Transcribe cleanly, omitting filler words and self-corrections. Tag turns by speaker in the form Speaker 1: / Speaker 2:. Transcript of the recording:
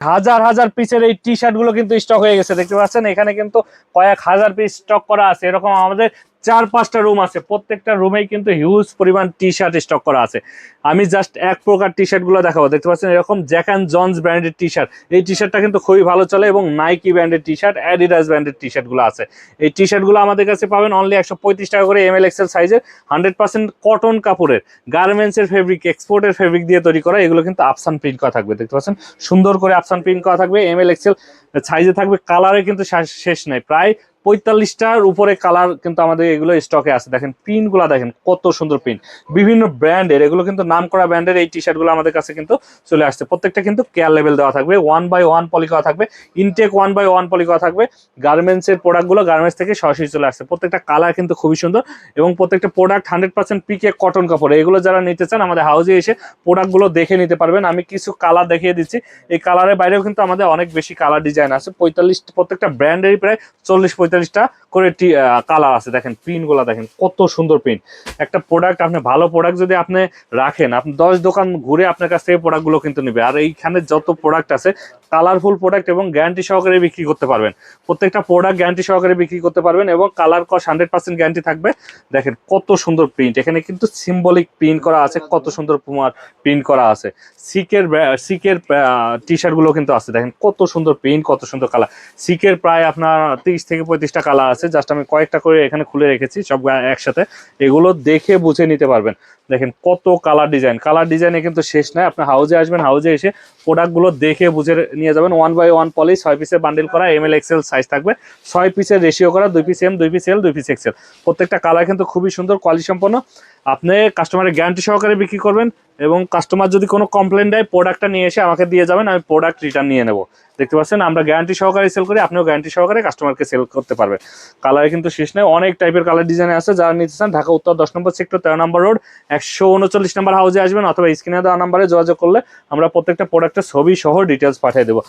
Speaker 1: হাজার হাজার পিসের এই টি শার্ট গুলো কিন্তু স্টক হয়ে গেছে, দেখতে পাচ্ছেন এখানে কিন্তু কয়েক হাজার পিস স্টক করা আছে। এরকম আমাদের 4-5টা রুম আছে, প্রত্যেকটা রুমেই কিন্তু হিউজ পরিমাণ টি শার্ট স্টক করা আছে। আমি জাস্ট এক প্রকার টি শার্ট গুলো দেখাবো, দেখতে পাচ্ছেন এরকম জ্যাক অ্যান্ড জনস ব্র্যান্ডের টি শার্ট। এই টি শার্টটা কিন্তু খুবই ভালো চলে, এবং নাইকি ব্র্যান্ডের টি শার্ট, অ্যাডিডাস ব্র্যান্ডের টি শার্ট গুলো আছে। এই টি শার্ট গুলো আমাদের কাছে পাবেন অনলি 135 টাকা করে, এম এল এক্সেল সাইজের, 100% কটন কাপড়ের, গার্মেন্টসের ফেব্রিক, এক্সপোর্টের ফেব্রিক দিয়ে তৈরি করা। এগুলো কিন্তু আফসান প্রিন্ট করা থাকবে, দেখতে পাচ্ছেন সুন্দর করে আফসান প্রিন্ট করা থাকবে, এম এল এক্সেল সাইজে থাকবে। কালারে কিন্তু শেষ নাই, প্রায় 45টার উপরে কালার কিন্তু আমাদের এগুলো স্টকে আছে। দেখেন প্রিন্ট গুলা, দেখেন কত সুন্দর প্রিন্ট, বিভিন্ন ব্র্যান্ডের, এগুলো কিন্তু নাম করা ব্র্যান্ডের এই টি শার্ট গুলো আমাদের কাছে কিন্তু চলে আসছে। প্রত্যেকটা কিন্তু কেয়ার লেভেল দেওয়া থাকবে, 1/1 পলি করা থাকবে, ইনটেক 1/1 পলি করা থাকবে। গার্মেন্টস এর প্রোডাক্ট গুলো গার্মেন্টস থেকে সরাসরি চলে আসছে। প্রত্যেকটা কালার কিন্তু খুবই সুন্দর, এবং প্রত্যেকটা প্রোডাক্ট 100% পিকে কটন কাপড়। এগুলো যারা নিতে চান আমাদের হাউজে এসে প্রোডাক্ট গুলো দেখে নিতে পারবেন। আমি কিছু কালার দেখিয়ে দিচ্ছি, এই কালারের বাইরেও কিন্তু আমাদের অনেক বেশি কালার ডিজাইন আছে। 45, প্রত্যেকটা ব্র্যান্ডেরই প্রায় 40-45টা করে কালার আছে। দেখেন প্রিন্ট গুলা, দেখেন কত সুন্দর প্রিন্ট। একটা প্রোডাক্ট, আপনি ভালো প্রোডাক্ট যদি আপনি রাখেন, আপনি 10 দোকান ঘুরে আপনার কাছ থেকে প্রোডাক্ট গুলো কিন্তু নেবে। আর এইখানে যত প্রোডাক্ট আছে কালারফুল প্রোডাক্ট, এবং গ্যারান্টি সহকারে বিক্রি করতে পারবেন। প্রত্যেকটা প্রোডাক্ট গ্যারান্টি সহকারে বিক্রি করতে পারবেন, এবং কালার কস 100% গ্যারান্টি থাকবে। দেখেন কত সুন্দর প্রিন্ট, এখানে কিন্তু সিম্বলিক প্রিন্ট করা আছে, কত সুন্দর পুমার প্রিন্ট করা আছে। সিকের টি শার্ট গুলো কিন্তু আছে, দেখেন কত সুন্দর প্রিন্ট, কত সুন্দর কালার। সিকের প্রায় আপনার 30-35টা কালার আছে, জাস্ট আমি কয়েকটা করে এখানে খুলে রেখেছি সব একসাথে, এগুলো দেখে বুঝে নিতে পারবেন। দেখেন কত কালার ডিজাইনে কিন্তু শেষ নাই। আপনি হাউজে আসবেন, হাউজে এসে প্রোডাক্টগুলো দেখে বুঝে নিয়ে যাবেন। 1/1 পলি, 6 পিসের বান্ডিল করা, এম এল এক্সেল সাইজ থাকবে, 6 পিসের রেশিও করা, 2 পিস এম, 2 পিস এল, 2 পিস এক্সেল। প্রত্যেকটা কালার কিন্তু খুবই সুন্দর, কোয়ালিটি সম্পন্ন। আপনি কাস্টমারের গ্যারান্টি সহকারে বিক্রি করবেন, এবং কাস্টমার যদি কোনো কমপ্লেন দেয় প্রোডাক্টটা নিয়ে এসে আমাকে দিয়ে যাবেন, আমি প্রোডাক্ট রিটার্ন নিয়ে নেব। দেখতে পাচ্ছেন আমরা গ্যারান্টি সহকারে সেল করি, আপনিও গ্যারান্টি সহকারে কাস্টমারকে সেল করতে পারবেন। কালারে কিন্তু শেষ নেই, অনেক টাইপের কালার ডিজাইন আছে। যারা নিতে চান ঢাকা উত্তর 10 নম্বর সেক্টর, 13 নম্বর রোড, 139 নম্বর হাউজে আসবেন, অথবা স্ক্রিনে দেওয়া নাম্বারে যোগাযোগ করলে আমরা প্রত্যেকটা প্রোডাক্টের ছবি সহ ডিটেলস পাঠিয়ে দেবো।